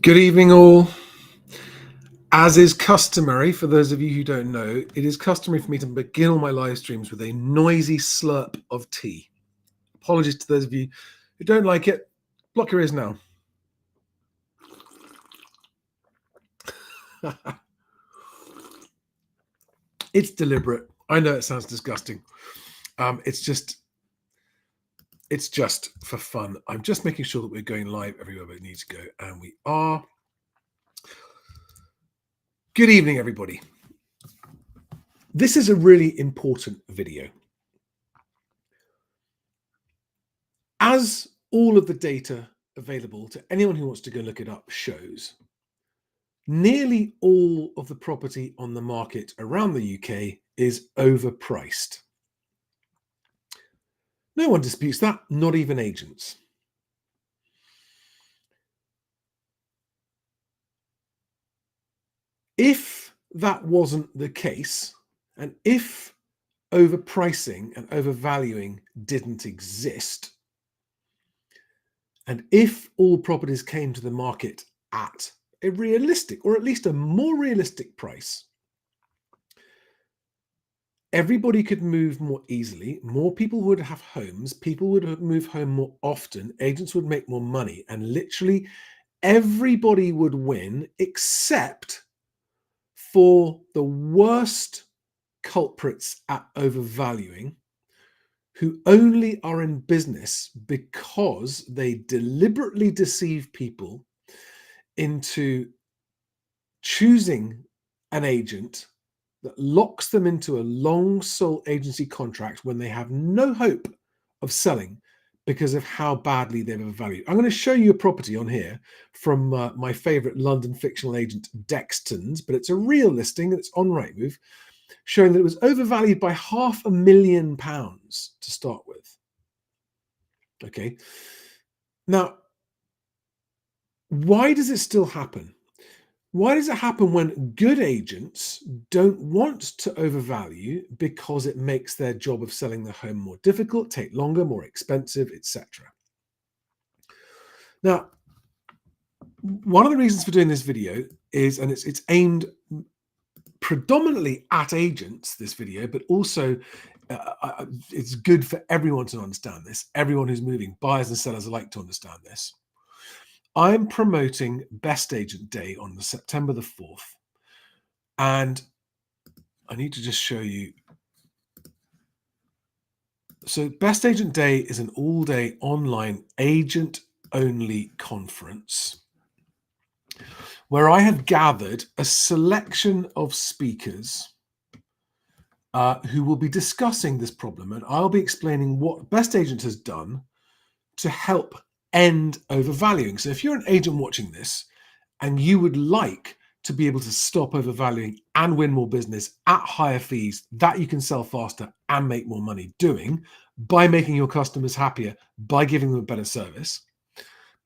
Good evening, all. As is customary, for those of you who don't know, it is customary for me to begin all my live streams with a noisy slurp of tea. Apologies to those of you who don't like it. Block your ears now. It's deliberate. I know it sounds disgusting. It's just for fun. I'm just making sure that we're going live everywhere we need to go, and we are. Good evening, everybody. This is a really important video. As all of the data available to anyone who wants to go look it up shows, nearly all of the property on the market around the UK is overpriced. No one disputes that, not even agents. If that wasn't the case, and if overpricing and overvaluing didn't exist, and if all properties came to the market at a realistic, or at least a more realistic price, everybody could move more easily, more people would have homes, people would move home more often, agents would make more money, and literally everybody would win except for the worst culprits at overvaluing, who only are in business because they deliberately deceive people into choosing an agent that locks them into a long sole agency contract when they have no hope of selling because of how badly they've overvalued. I'm going to show you a property on here from my favorite London fictional agent, Dexton's, but it's a real listing and it's on Rightmove, showing that it was overvalued by £500,000 to start with. Okay. Now, why does it still happen? Why does it happen when good agents don't want to overvalue because it makes their job of selling the home more difficult, take longer, more expensive, etc.? Now, one of the reasons for doing this video is, and it's aimed predominantly at agents, this video, but also it's good for everyone to understand this. Everyone who's moving, buyers and sellers alike, to understand this. I'm promoting BestAgent Day on September the 4th. And I need to just show you. So BestAgent Day is an all-day online agent-only conference where I have gathered a selection of speakers who will be discussing this problem. And I'll be explaining what BestAgent has done to help end overvaluing. So if you're an agent watching this and you would like to be able to stop overvaluing and win more business at higher fees that you can sell faster and make more money doing by making your customers happier, by giving them a better service,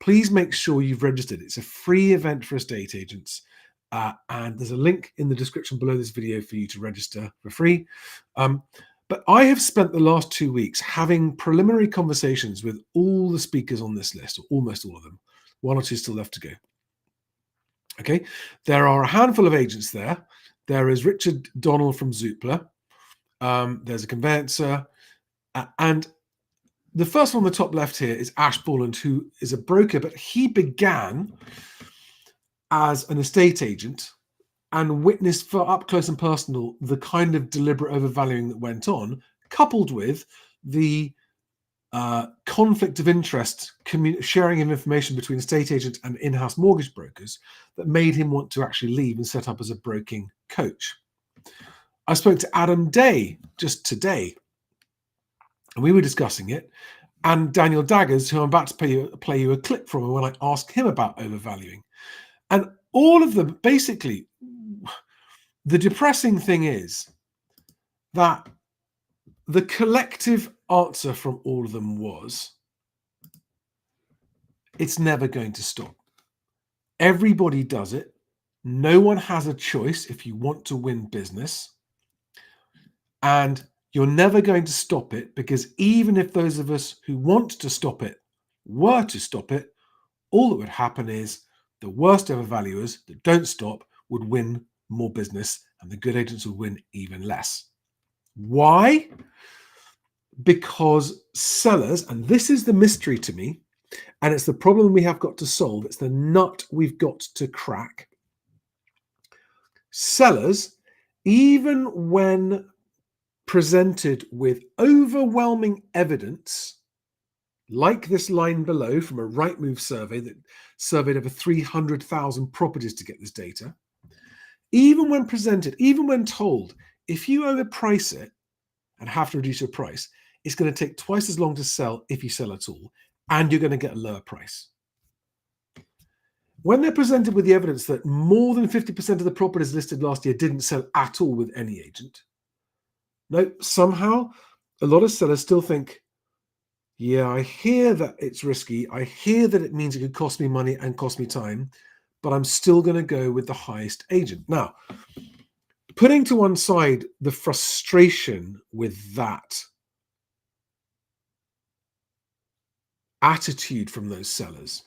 please make sure you've registered. It's a free event for estate agents. And there's a link in the description below this video for you to register for free. But I have spent the last 2 weeks having preliminary conversations with all the speakers on this list, or almost all of them. 1 or 2 still left to go. Okay, there are a handful of agents there. There is Richard Donnell from Zoopla. There's a conveyancer. And the first one on the top left here is Ash Borland, who is a broker, but he began as an estate agent and witnessed for up close and personal the kind of deliberate overvaluing that went on, coupled with the conflict of interest, sharing of information between estate agents and in-house mortgage brokers that made him want to actually leave and set up as a broking coach. I spoke to Adam Day just today, and we were discussing it, and Daniel Daggers, who I'm about to play you a clip from when I asked him about overvaluing. And all of them, basically, the depressing thing is that the collective answer from all of them was, it's never going to stop. Everybody does it. No one has a choice if you want to win business. And you're never going to stop it, because even if those of us who want to stop it were to stop it, all that would happen is The worst overvaluers that don't stop would win more business, and the good agents would win even less. Why? Because sellers, and this is the mystery to me, and it's the problem we have got to solve, it's the nut we've got to crack. Sellers, even when presented with overwhelming evidence, like this line below from a Rightmove survey that surveyed over 300,000 properties to get this data, even when presented, even when told, if you overprice it and have to reduce your price, it's going to take twice as long to sell if you sell at all, and you're going to get a lower price. When they're presented with the evidence that more than 50% of the properties listed last year didn't sell at all with any agent, no, somehow a lot of sellers still think, yeah, I hear that it's risky. I hear that it means it could cost me money and cost me time, but I'm still going to go with the highest agent. Now, putting to one side the frustration with that attitude from those sellers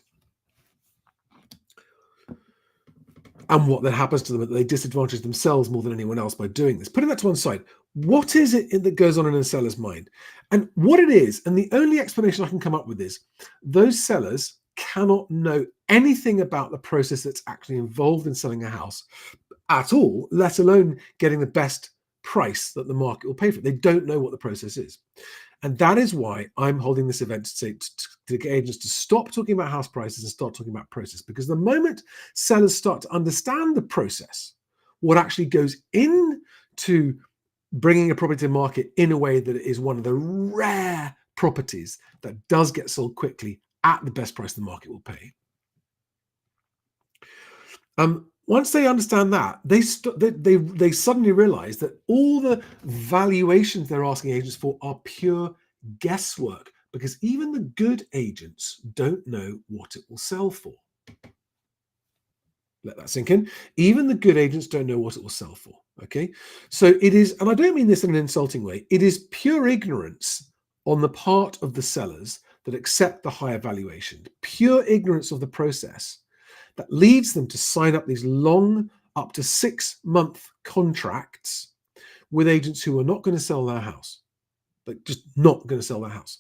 and what then happens to them, that they disadvantage themselves more than anyone else by doing this. Putting that to one side, what is it that goes on in a seller's mind? And what it is, and the only explanation I can come up with is, those sellers cannot know anything about the process that's actually involved in selling a house at all, let alone getting the best price that the market will pay for it. They don't know what the process is. And that is why I'm holding this event to get agents to stop talking about house prices and start talking about process. Because the moment sellers start to understand the process, what actually goes into bringing a property to market in a way that it is one of the rare properties that does get sold quickly at the best price the market will pay. Once they understand that, they suddenly realize that all the valuations they're asking agents for are pure guesswork, because even the good agents don't know what it will sell for. Let that sink in. Even the good agents don't know what it will sell for. Okay, so it is, and I don't mean this in an insulting way, it is pure ignorance on the part of the sellers that accept the higher valuation, pure ignorance of the process that leads them to sign up these long, up to 6-month contracts with agents who are not going to sell their house, like just not going to sell their house,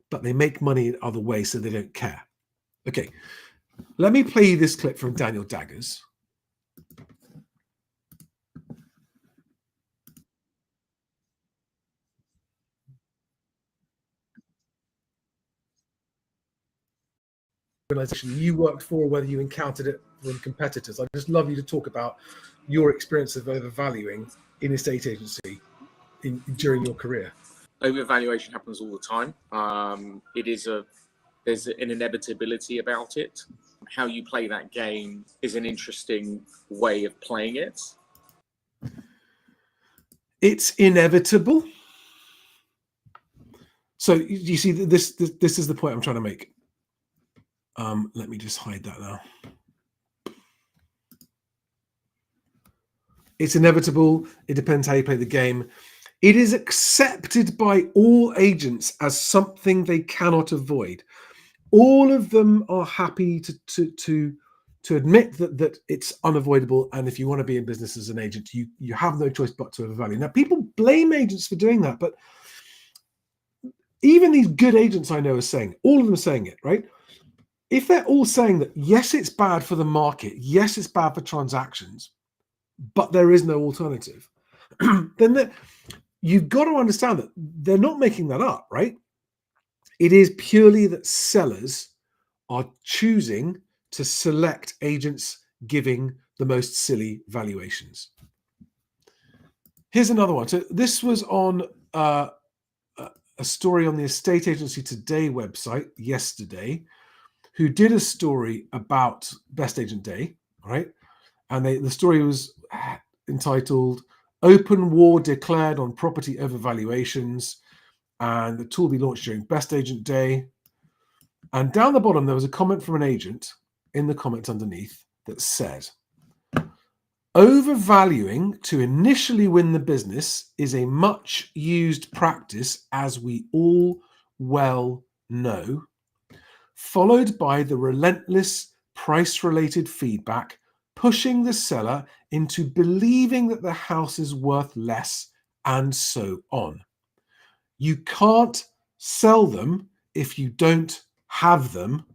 but they make money in other ways, so they don't care. Okay, let me play you this clip from Daniel Daggers. Organization you worked for, whether you encountered it from competitors. I'd just love you to talk about your experience of overvaluing in estate agency during your career. Overvaluation happens all the time. There's an inevitability about it. How you play that game is an interesting way of playing it. It's inevitable. So you see, this is the point I'm trying to make. Let me just hide that now. It's inevitable. It depends how you play the game. It is accepted by all agents as something they cannot avoid. All of them are happy to admit that it's unavoidable. And if you want to be in business as an agent, you have no choice but to overvalue. Now, people blame agents for doing that, but even these good agents I know are saying, all of them are saying it, right? If they're all saying that, yes, it's bad for the market, yes, it's bad for transactions, but there is no alternative, then you've got to understand that they're not making that up, right? It is purely that sellers are choosing to select agents giving the most silly valuations. Here's another one. So this was on a story on the Estate Agency Today website yesterday, who did a story about Best Agent Day, right? And the story was entitled "Open War Declared on Property Overvaluations," and the tool will be launched during Best Agent Day. And down the bottom, there was a comment from an agent in the comments underneath that said, "Overvaluing to initially win the business is a much used practice, as we all well know, followed by the relentless price-related feedback, pushing the seller into believing that the house is worth less, and so on. You can't sell them if you don't have them,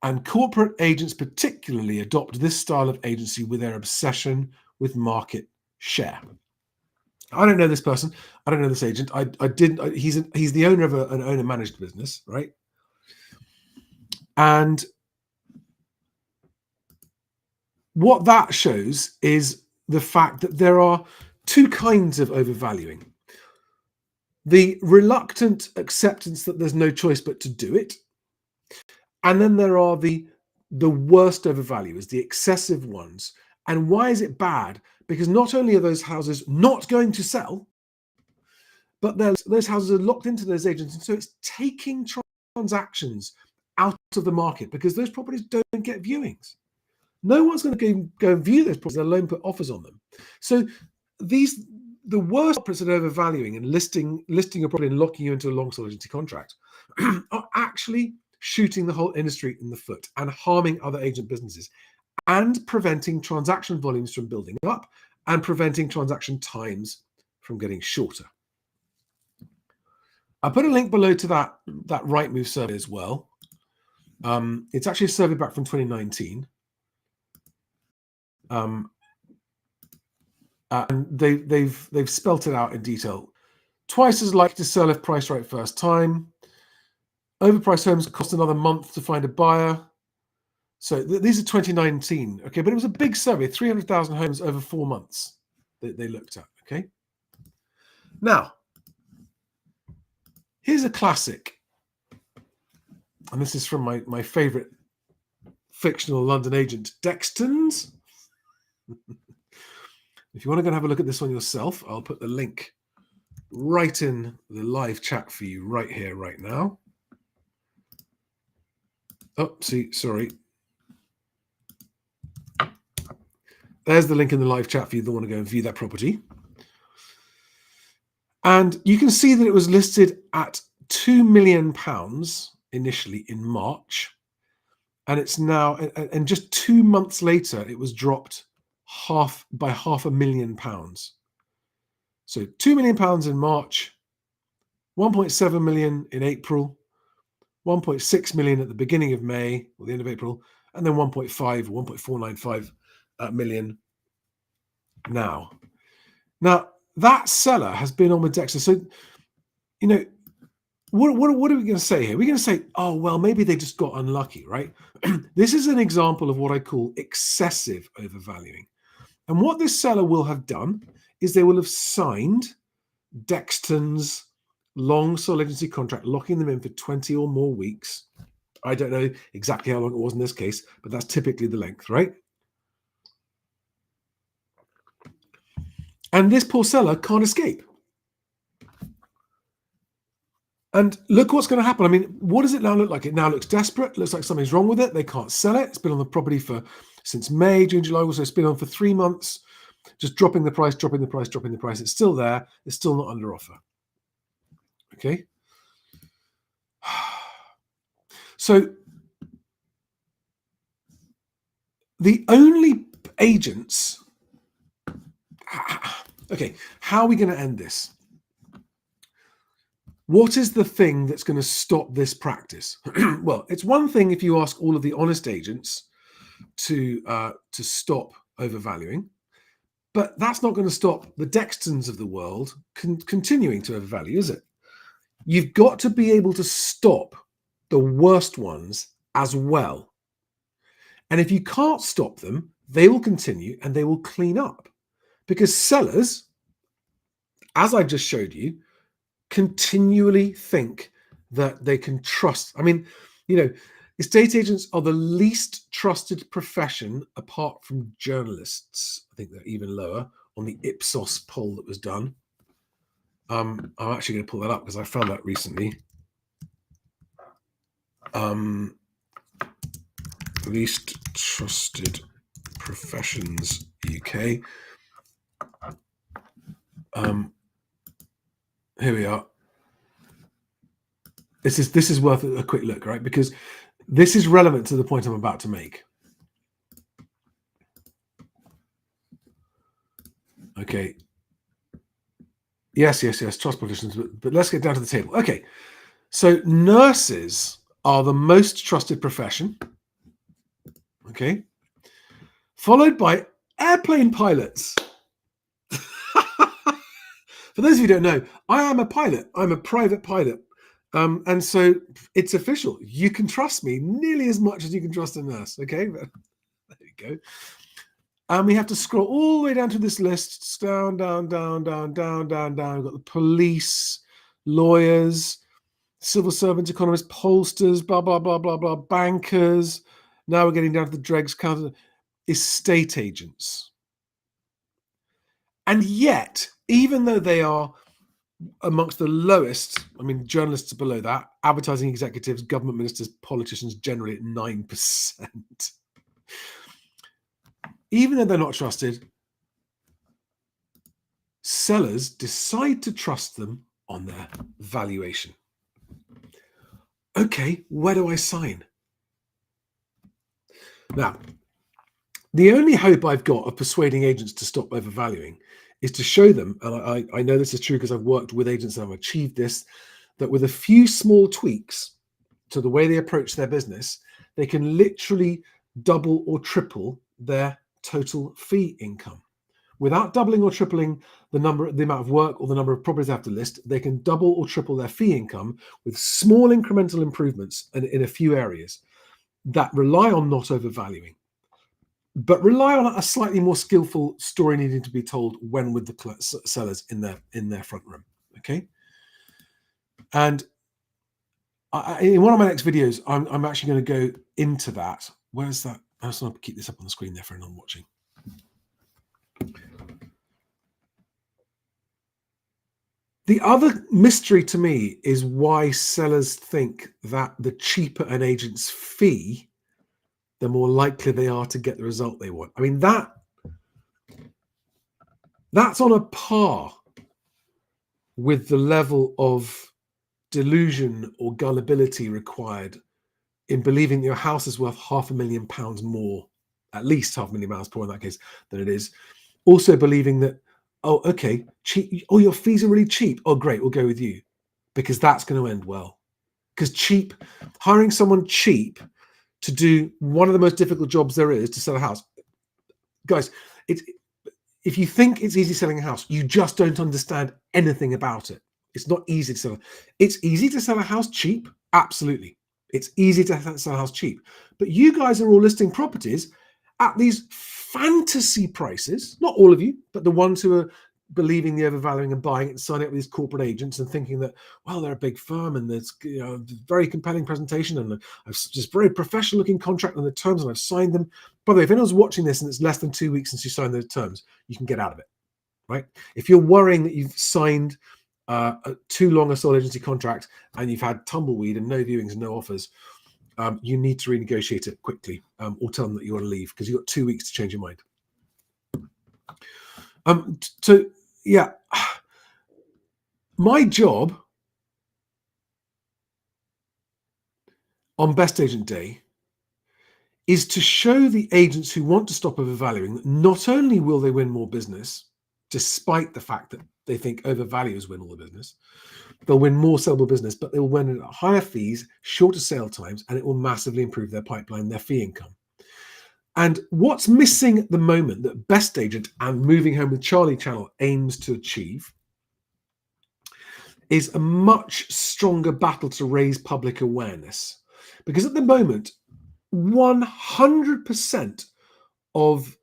and corporate agents particularly adopt this style of agency with their obsession with market share. I don't know this person. I don't know this agent. I didn't. He's the owner of an owner-managed business, right? And what that shows is the fact that there are two kinds of overvaluing. The reluctant acceptance that there's no choice but to do it. And then there are the worst overvaluers, the excessive ones. And why is it bad? Because not only are those houses not going to sell, but those houses are locked into those agents. And so it's taking transactions out of the market because those properties don't get viewings. No one's going to go and view those properties, let alone put offers on them. So the worst culprits at overvaluing and listing a property and locking you into a long-sole agency contract are actually shooting the whole industry in the foot and harming other agent businesses and preventing transaction volumes from building up and preventing transaction times from getting shorter. I put a link below to that Rightmove survey as well. It's actually a survey back from 2019. And they've spelt it out in detail. Twice as likely to sell if priced right first time. Overpriced homes cost another month to find a buyer. So these are 2019, okay? But it was a big survey, 300,000 homes over 4 months that they looked at, okay? Now, here's a classic. And this is from my favorite fictional London agent, Dexton's. If you want to go and have a look at this one yourself, I'll put the link right in the live chat for you right here, right now. Oh, see, sorry. There's the link in the live chat for you that want to go and view that property. And you can see that it was listed at £2 million initially in March. And it's now, and just 2 months later, it was dropped by £500,000. So £2 million in March, 1.7 million in April, 1.6 million at the beginning of May or the end of April, and then 1.5 or 1.495 million now. Now, that seller has been on with Dexter. So, you know, what are we going to say here? We're going to say, oh, well, maybe they just got unlucky, right? This is an example of what I call excessive overvaluing. And what this seller will have done is they will have signed Dexton's long sole agency contract, locking them in for 20 or more weeks. I don't know exactly how long it was in this case, but that's typically the length, right? And this poor seller can't escape. And look what's going to happen. I mean, what does it now look like? It now looks desperate. It looks like something's wrong with it. They can't sell it. It's been on the property since May, June, July. So it's been on for 3 months, just dropping the price. It's still there. It's still not under offer. Okay. So the only agents, okay, how are we going to end this? What is the thing that's going to stop this practice? Well, it's one thing if you ask all of the honest agents to stop overvaluing, but that's not going to stop the Dextons of the world continuing to overvalue, is it? You've got to be able to stop the worst ones as well. And if you can't stop them, they will continue and they will clean up. Because sellers, as I just showed you, continually think that they can trust. I mean, you know, estate agents are the least trusted profession apart from journalists. I think they're even lower on the Ipsos poll that was done. I'm actually going to pull that up because I found that recently. Least trusted professions UK. Here we are. This is worth a quick look, right? Because this is relevant to the point I'm about to make. Okay. Yes. Trust professions, but let's get down to the table. Okay. So nurses are the most trusted profession. Okay. Followed by airplane pilots. For those of you who don't know, I am a pilot. I'm a private pilot. And so it's official. You can trust me nearly as much as you can trust a nurse. Okay. But there you go. And we have to scroll all the way down to this list. Down. We've got the police, lawyers, civil servants, economists, pollsters, blah, blah, blah, blah, blah, bankers. Now we're getting down to the dregs, estate agents. And yet, even though they are amongst the lowest, I mean, journalists are below that, advertising executives, government ministers, politicians generally at 9%. Even though they're not trusted, sellers decide to trust them on their valuation. Okay, where do I sign? Now, the only hope I've got of persuading agents to stop overvaluing is to show them, and I know this is true because I've worked with agents and I've achieved this, that with a few small tweaks to the way they approach their business, they can literally double or triple their total fee income. Without doubling or tripling the amount of work or the number of properties they have to list, they can double or triple their fee income with small incremental improvements in a few areas that rely on not overvaluing, but rely on a slightly more skillful story needing to be told when with the sellers in their front room. Okay, and in one of my next videos, I'm actually going to go into that. Where's that? I just want to keep this up on the screen there for anyone watching. The other mystery to me is why sellers think that the cheaper an agent's fee, the more likely they are to get the result they want. I mean, that's on a par with the level of delusion or gullibility required in believing that your house is worth £500,000 more, at least £500,000 more in that case, than it is. Also believing that, oh, okay, cheap. Oh, your fees are really cheap. Oh, great, we'll go with you, because that's going to end well. Because hiring someone cheap to do one of the most difficult jobs there is to sell a house, guys, if you think it's easy selling a house, you just don't understand anything about it. It's not easy to sell. It's easy to sell a house cheap, absolutely. It's easy to sell a house cheap, but you guys are all listing properties at these fantasy prices. Not all of you, but the ones who are believing the overvaluing and buying it and signing up with these corporate agents and thinking that, well, they're a big firm and there's very compelling presentation and I've just very professional looking contract and the terms and I've signed them. By the way, if anyone's watching this and it's less than 2 weeks since you signed those terms, you can get out of it, right? If you're worrying that you've signed too long a sole agency contract and you've had tumbleweed and no viewings and no offers, you need to renegotiate it quickly or tell them that you want to leave because you've got 2 weeks to change your mind. My job on Best Agent Day is to show the agents who want to stop overvaluing that not only will they win more business, despite the fact that they think overvaluers win all the business, they'll win more sellable business, but they'll win at higher fees, shorter sale times, and it will massively improve their pipeline, their fee income. And what's missing at the moment that Best Agent and Moving Home with Charlie channel aims to achieve is a much stronger battle to raise public awareness. Because at the moment, 100% of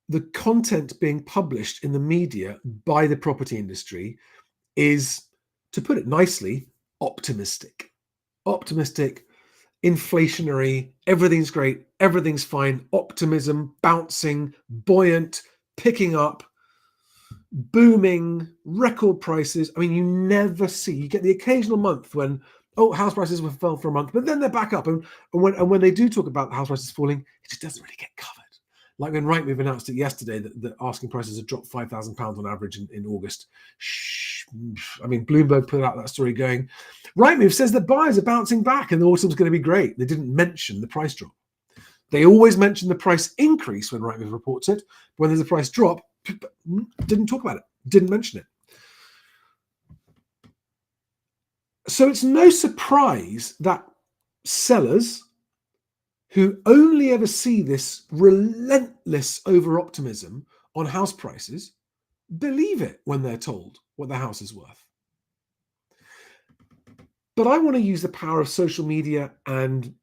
the content being published in the media by the property industry is, to put it nicely, optimistic. Optimistic, inflationary, everything's great, everything's fine, optimism, bouncing, buoyant, picking up, booming, record prices. I mean, you get the occasional month when, house prices fell for a month, but then they're back up. And when they do talk about house prices falling, it just doesn't really get covered. Like when Rightmove announced it yesterday that asking prices have dropped £5,000 on average in August. I mean, Bloomberg put out that story going, Rightmove says that buyers are bouncing back and the autumn's going to be great. They didn't mention the price drop. They always mention the price increase when Rightmove reports it. When there's a price drop, Didn't talk about it, didn't mention it. So it's no surprise that sellers who only ever see this relentless over-optimism on house prices believe it when they're told what their house is worth. But I want to use the power of social media and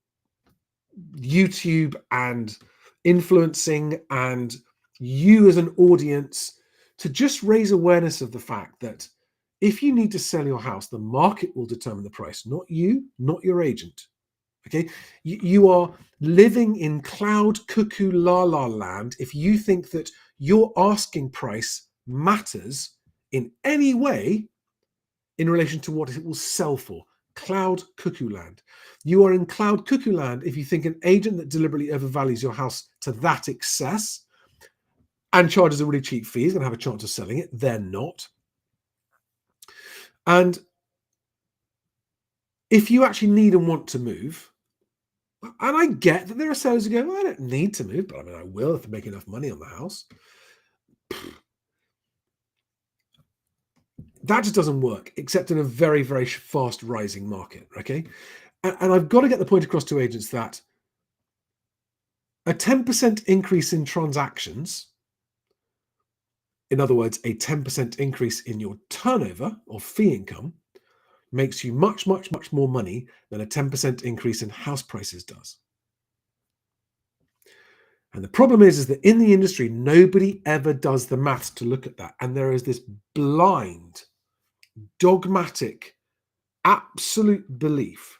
YouTube and influencing and you as an audience to just raise awareness of the fact that if you need to sell your house, the market will determine the price, not you, not your agent. Okay, you are living in cloud cuckoo la la land if you think that your asking price matters in any way in relation to what it will sell for. Cloud cuckoo land. You are in cloud cuckoo land if you think an agent that deliberately overvalues your house to that excess and charges a really cheap fee is going to have a chance of selling it. They're not. And if you actually need and want to move, and I get that there are sellers who go, well, I don't need to move, but I mean, I will if I make enough money on the house. That just doesn't work, except in a very, very fast rising market, okay? And I've got to get the point across to agents that a 10% increase in transactions, in other words, a 10% increase in your turnover or fee income, makes you much, much, much more money than a 10% increase in house prices does. And the problem is that in the industry, nobody ever does the maths to look at that. And there is this blind, dogmatic, absolute belief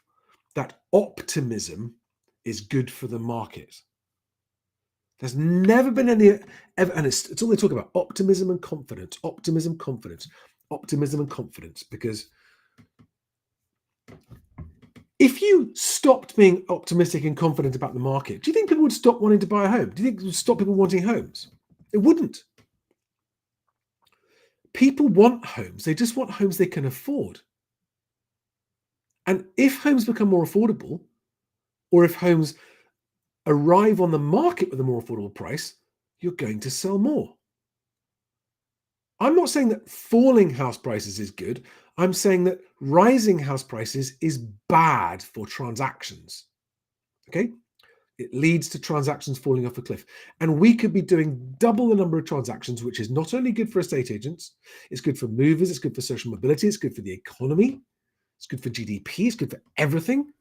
that optimism is good for the market. There's never been any, ever, and it's all they talk about, optimism and confidence, optimism, confidence, optimism and confidence, because if you stopped being optimistic and confident about the market, do you think people would stop wanting to buy a home? Do you think it would stop people wanting homes? It wouldn't. People want homes. They just want homes they can afford. And if homes become more affordable, or if homes arrive on the market with a more affordable price, you're going to sell more. I'm not saying that falling house prices is good. I'm saying that rising house prices is bad for transactions. Okay? It leads to transactions falling off a cliff. And we could be doing double the number of transactions, which is not only good for estate agents, it's good for movers, it's good for social mobility, it's good for the economy, it's good for GDP, it's good for everything.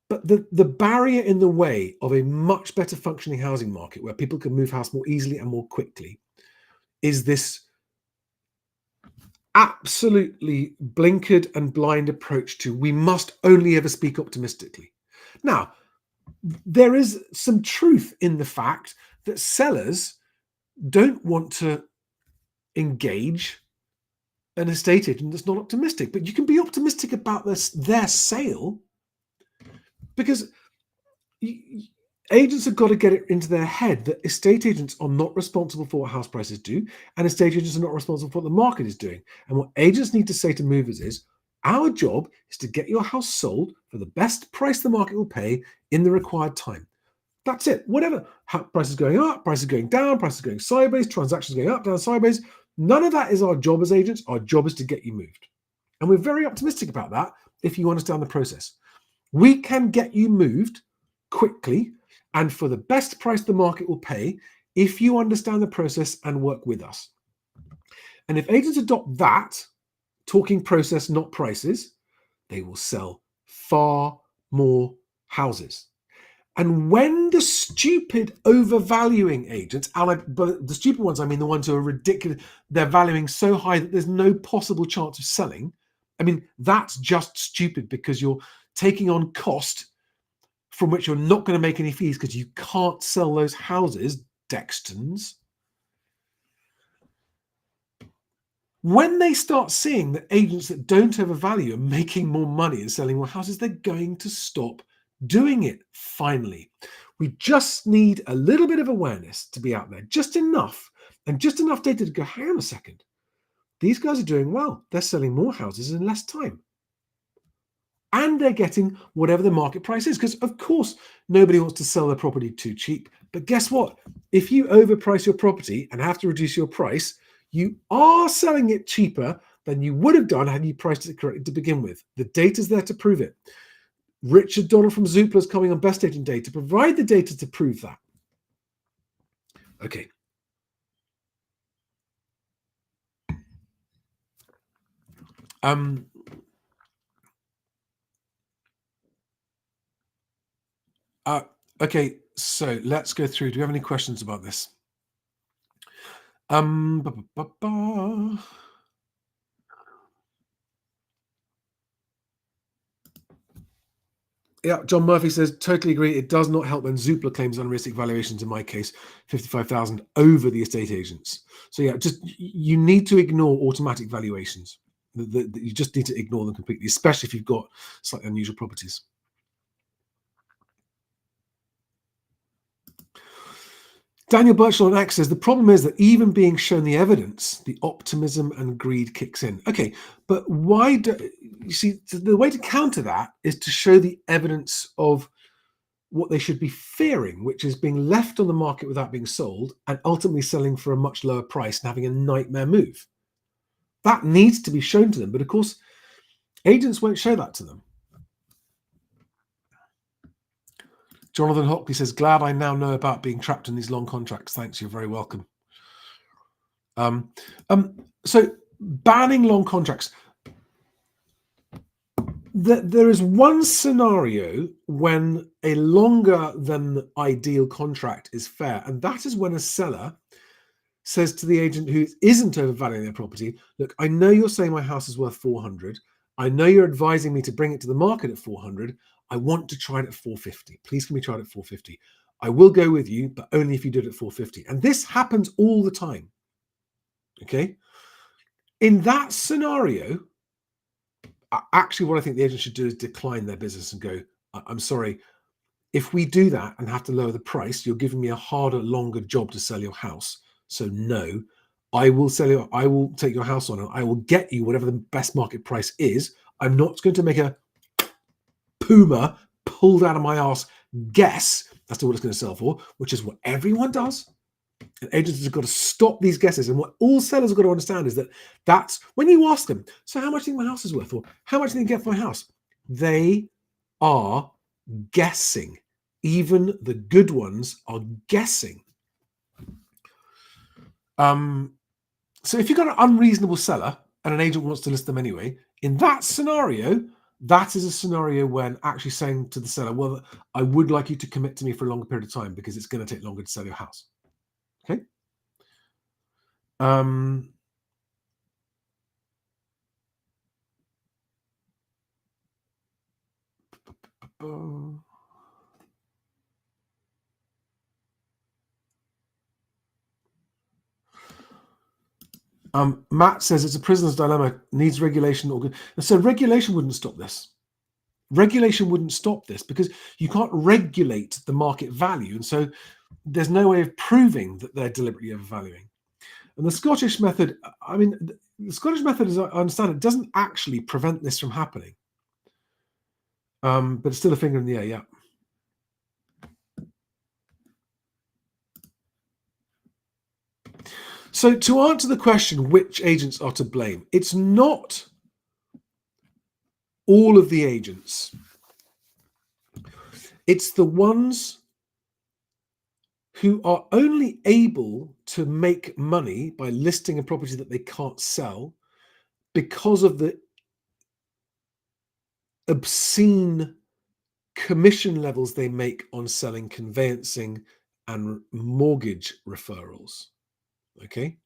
But the barrier in the way of a much better functioning housing market where people can move house more easily and more quickly is this absolutely blinkered and blind approach to we must only ever speak optimistically. Now, there is some truth in the fact that sellers don't want to engage an estate agent that's not optimistic, but you can be optimistic about their sale because agents have got to get it into their head that estate agents are not responsible for what house prices do, and estate agents are not responsible for what the market is doing. And what agents need to say to movers is, our job is to get your house sold for the best price the market will pay in the required time. That's it. Whatever. Prices going up, prices going down, prices going sideways, transactions going up, down, sideways. None of that is our job as agents. Our job is to get you moved. And we're very optimistic about that if you understand the process. We can get you moved quickly and for the best price the market will pay if you understand the process and work with us. And if agents adopt that, talking process, not prices, they will sell far more houses. And when the stupid overvaluing agents, but the stupid ones, I mean the ones who are ridiculous, they're valuing so high that there's no possible chance of selling. I mean, that's just stupid because you're taking on cost from which you're not going to make any fees because you can't sell those houses, Dextons. When they start seeing that agents that don't overvalue are making more money and selling more houses, they're going to stop doing it finally. We just need a little bit of awareness to be out there, just enough, and just enough data to go, hang on a second. These guys are doing well. They're selling more houses in less time. And they're getting whatever the market price is, because of course, nobody wants to sell their property too cheap, But guess what? If you overprice your property and have to reduce your price, you are selling it cheaper than you would have done had you priced it correctly to begin with. The data's there to prove it. Richard Donald from Zoopla is coming on Best Agent Day to provide the data to prove that. Okay. Okay, so let's go through. Do you have any questions about this? Yeah, John Murphy says, totally agree. It does not help when Zoopla claims unrealistic valuations, in my case, 55,000 over the estate agents. So yeah, just you need to ignore automatic valuations. You just need to ignore them completely, especially if you've got slightly unusual properties. Daniel Birchall on X says, the problem is that even being shown the evidence, the optimism and greed kicks in. Okay, but why do you see the way to counter that is to show the evidence of what they should be fearing, which is being left on the market without being sold and ultimately selling for a much lower price and having a nightmare move. That needs to be shown to them, but of course, agents won't show that to them. Jonathan Hockley says, glad I now know about being trapped in these long contracts. Thanks, you're very welcome. So banning long contracts. There is one scenario when a longer than ideal contract is fair, and that is when a seller says to the agent who isn't overvaluing their property, look, I know you're saying my house is worth 400. I know you're advising me to bring it to the market at 400. I want to try it at 450. Please can we try it at 450? I will go with you, but only if you do it at 450. And this happens all the time. Okay. In that scenario, actually, what I think the agent should do is decline their business and go, I'm sorry, if we do that and have to lower the price, you're giving me a harder, longer job to sell your house. So no, I will take your house on and I will get you whatever the best market price is. I'm not going to make a Puma pulled out of my ass guess as to what it's going to sell for, which is what everyone does. And agents have got to stop these guesses. And what all sellers have got to understand is that that's when you ask them, so how much do you think my house is worth? Or how much do you get for my house? They are guessing. Even the good ones are guessing. So if you've got an unreasonable seller and an agent wants to list them anyway, in that scenario, that is a scenario when actually saying to the seller, well, I would like you to commit to me for a longer period of time because it's going to take longer to sell your house. Okay. Matt says it's a prisoner's dilemma, needs regulation. And so regulation wouldn't stop this. Regulation wouldn't stop this because you can't regulate the market value. And so there's no way of proving that they're deliberately overvaluing. And the Scottish method, I mean, the Scottish method, as I understand it, doesn't actually prevent this from happening. But it's still a finger in the air, yeah. So to answer the question, which agents are to blame, it's not all of the agents. It's the ones who are only able to make money by listing a property that they can't sell because of the obscene commission levels they make on selling conveyancing and mortgage referrals. Okay.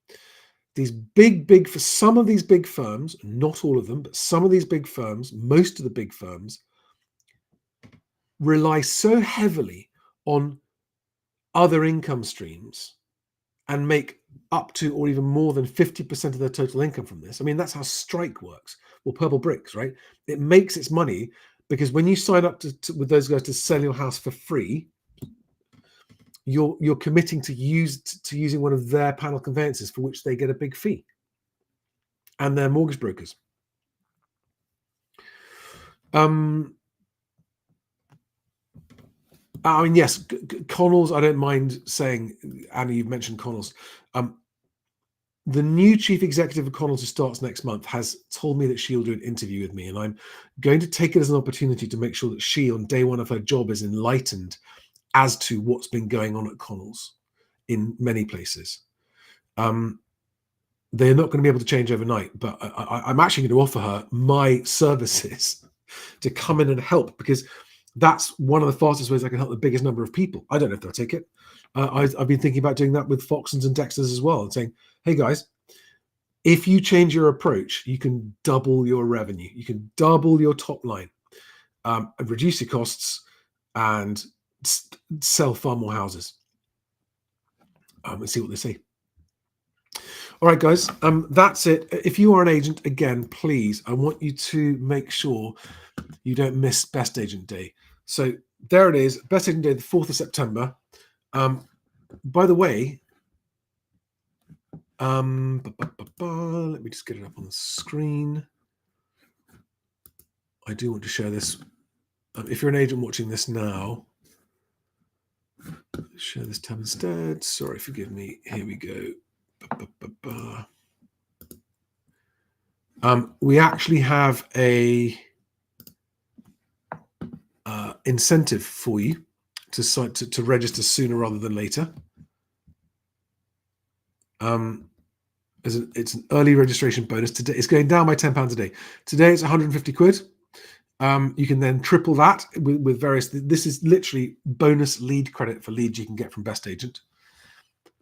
These big, for some of these big firms, not all of them, but some of these big firms, most of the big firms rely so heavily on other income streams and make up to or even more than 50% of their total income from this. I mean, that's how Strike works. Well, Purple Bricks, right? It makes its money because when you sign up with those guys to sell your house for free, you're committing to using one of their panel conveyances for which they get a big fee, and their mortgage brokers. I mean, yes, Connells, I don't mind saying, Annie, you've mentioned Connells. The new chief executive of Connells, who starts next month, has told me that she'll do an interview with me, and I'm going to take it as an opportunity to make sure that she, on day one of her job, is enlightened as to what's been going on at Connells in many places. They're not going to be able to change overnight, but I'm actually going to offer her my services to come in and help, because that's one of the fastest ways I can help the biggest number of people. I don't know if they'll take it. I've been thinking about doing that with Foxtons and Dexters as well, and saying, hey guys, if you change your approach, you can double your revenue. You can double your top line, and reduce your costs, and sell far more houses. And see what they say. All right, guys, that's it. If you are an agent, again, please, I want you to make sure you don't miss Best Agent Day. So there it is, Best Agent Day, the 4th of September. By the way, let me just get it up on the screen. I do want to share this. If you're an agent watching this now, share this tab instead. Sorry, forgive me. Here we go. We actually have a incentive for you to register sooner rather than later. It's an early registration bonus. Today it's going down by £10 a day. Today it's 150 quid. You can then triple that with various. This is literally bonus lead credit for leads you can get from Best Agent.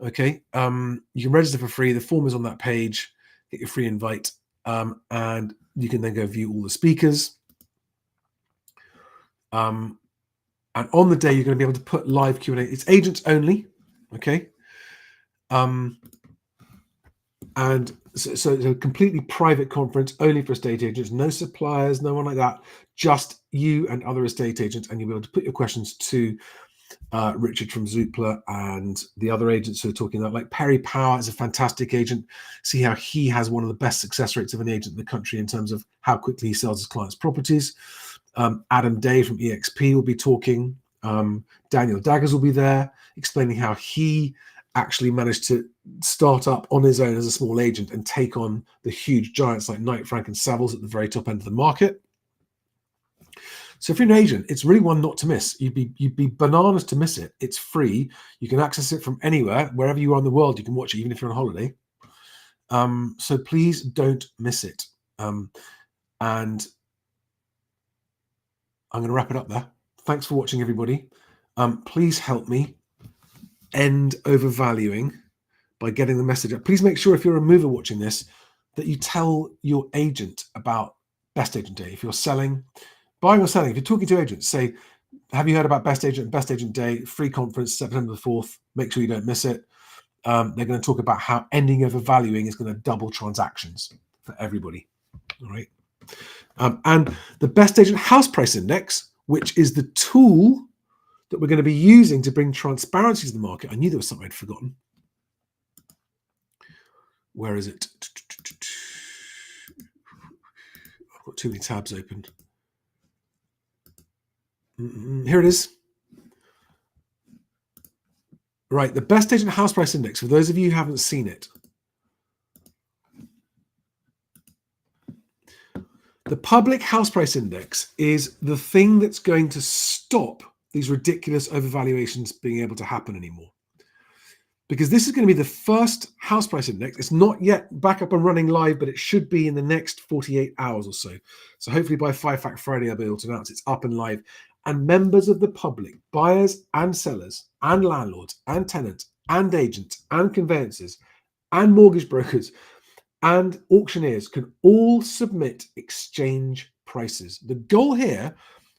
Okay, you can register for free. The form is on that page. Get your free invite, and you can then go view all the speakers. And on the day, you're going to be able to put live Q&A. It's agents only. Okay. And so it's a completely private conference, only for estate agents, no suppliers, no one like that, just you and other estate agents, and you'll be able to put your questions to Richard from Zoopla and the other agents who are talking about, like Perry Power is a fantastic agent. See how he has one of the best success rates of an agent in the country in terms of how quickly he sells his clients' properties. Adam Day from EXP will be talking. Daniel Daggers will be there explaining how he actually managed to start up on his own as a small agent and take on the huge giants like Knight Frank and Savills at the very top end of the market. So if you're an agent, it's really one not to miss. You'd be bananas to miss it. It's free. You can access it from anywhere, wherever you are in the world. You can watch it even if you're on holiday. So please don't miss it. And I'm going to wrap it up there. Thanks for watching, everybody. Please help me end overvaluing by getting the message up. Please make sure, if you're a mover watching this, that you tell your agent about Best Agent Day. If you're selling, buying or selling, if you're talking to agents, say, have you heard about Best Agent? Best Agent Day, free conference, September the 4th. Make sure you don't miss it. They're going to talk about how ending overvaluing is going to double transactions for everybody. All right. And the Best Agent House Price Index, which is the tool that we're going to be using to bring transparency to the market. I knew there was something I'd forgotten. Where is it? I've got too many tabs open. Here it is. Right, the Best Agent House Price Index, for those of you who haven't seen it. The public house price index is the thing that's going to stop these ridiculous overvaluations being able to happen anymore. Because this is going to be the first house price index. It's not yet back up and running live, but it should be in the next 48 hours or so. So hopefully by 5 Fact Friday, I'll be able to announce it's up and live. And members of the public, buyers and sellers and landlords and tenants and agents and conveyancers and mortgage brokers and auctioneers can all submit exchange prices. The goal here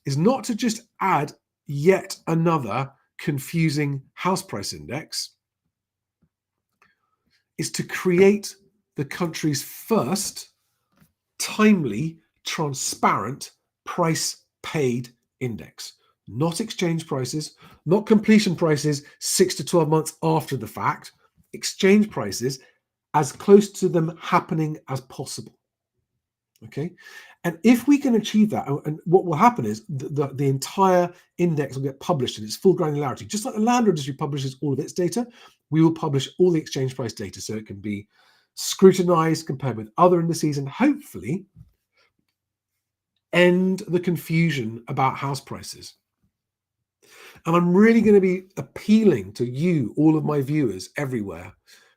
is not to just add yet another confusing house price index. Is to create the country's first timely, transparent price paid index. Not exchange prices, not completion prices 6 to 12 months after the fact, exchange prices as close to them happening as possible. Okay, and if we can achieve that, and what will happen is the entire index will get published in its full granularity, just like the land registry publishes all of its data. We will publish all the exchange price data, so it can be scrutinized, compared with other indices, and hopefully end the confusion about house prices. And I'm really going to be appealing to you, all of my viewers everywhere,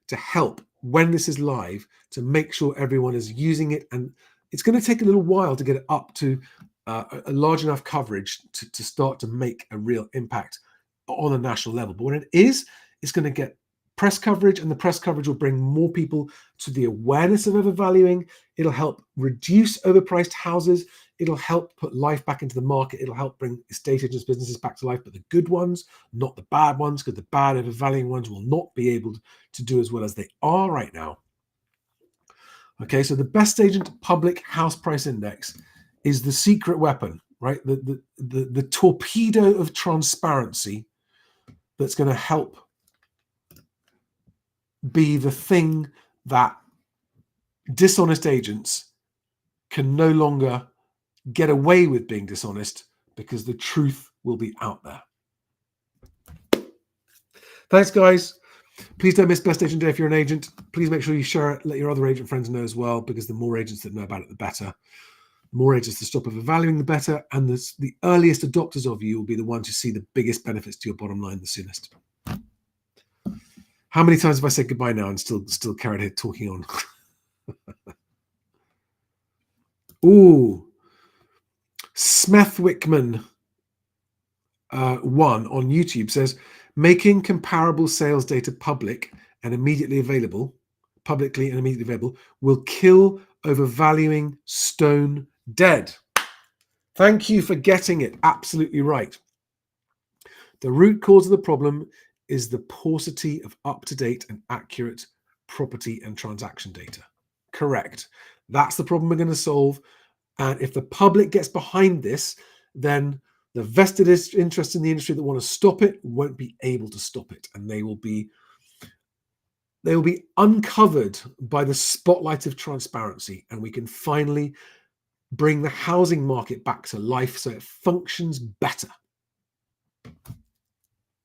to help when this is live, to make sure everyone is using it. And it's going to take a little while to get it up to a large enough coverage to start to make a real impact on a national level. But when it is, it's going to get press coverage, and the press coverage will bring more people to the awareness of overvaluing. It'll help reduce overpriced houses. It'll help put life back into the market. It'll help bring estate agents' businesses back to life, but the good ones, not the bad ones, because the bad overvaluing ones will not be able to do as well as they are right now. Okay, so the BestAgent Public House Price Index is the secret weapon, right? The torpedo of transparency that's going to help be the thing that dishonest agents can no longer get away with being dishonest, because the truth will be out there. Thanks, guys. Please don't miss BestAgent Day if you're an agent. Please make sure you share it, let your other agent friends know as well, because the more agents that know about it, the better. The more agents to stop overvaluing, the better. And the earliest adopters of you will be the ones who see the biggest benefits to your bottom line the soonest. How many times have I said goodbye now and still carried here talking on? Ooh. Smethwickman 1 on YouTube says, making comparable sales data publicly and immediately available will kill overvaluing stone dead. Thank you for getting it absolutely right. The root cause of the problem is the paucity of up-to-date and accurate property and transaction data. Correct. That's the problem we're going to solve. And if the public gets behind this, then the vested interest in the industry that want to stop it won't be able to stop it. And they will be uncovered by the spotlight of transparency. And we can finally bring the housing market back to life so it functions better.